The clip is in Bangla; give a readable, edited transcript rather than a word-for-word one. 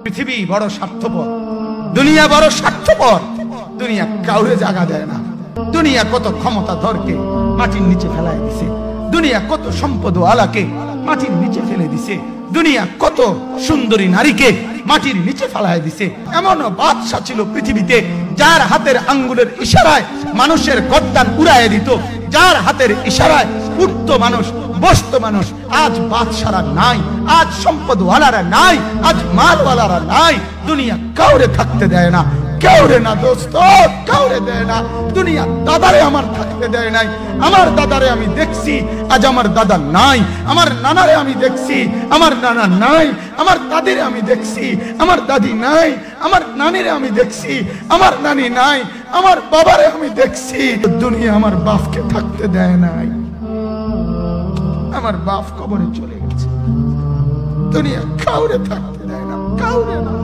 পৃথিবী বড় স্বার্থপর, দুনিয়া বড় স্বার্থপর। দুনিয়া কাউরে জায়গা দেয় না। দুনিয়া কত ক্ষমতাধরকে মাটির নিচে ফেলায় দিছে, দুনিয়া কত সম্পদ আলাকে মাটির নিচে ফেলে দিছে, দুনিয়া কত সুন্দরী নারীকে মাটির নিচে ফেলায় দিছে। এমন বাদশা ছিল পৃথিবীতে যার হাতের আঙ্গুলের ইশারায় মানুষের গর্দান উড়াইয়ে দিত, যার হাতের ইশারায় উঠতো মানুষ, বসতো মানুষ। আজ বাদশারা নাই, আজ সম্পদওয়ালারা নাই, আজ মালওয়ালারা নাই। দুনিয়া কাউরে থাকতে দেয় না, কাউরে না দোস্ত, কাউরে দেয় না। দুনিয়া দাদারে আমার থাকতে দেয় নাই। আমার দাদারে আমি দেখছি, আজ আমার দাদা নাই। আমার নানারে আমি দেখছি, আমার নানা নাই। আমার দাদিরে আমি দেখছি, আমার দাদি নাই। আমার নানিরে আমি দেখছি, আমার নানি নাই। আমার বাবারে আমি দেখছি। দুনিয়া আমার বাপকে থাকতে দেয় নাই। আমার বাপ কবরে চলে গেছে। দুনিয়া কাউরে থাকতে দেয় না, কাউরে না।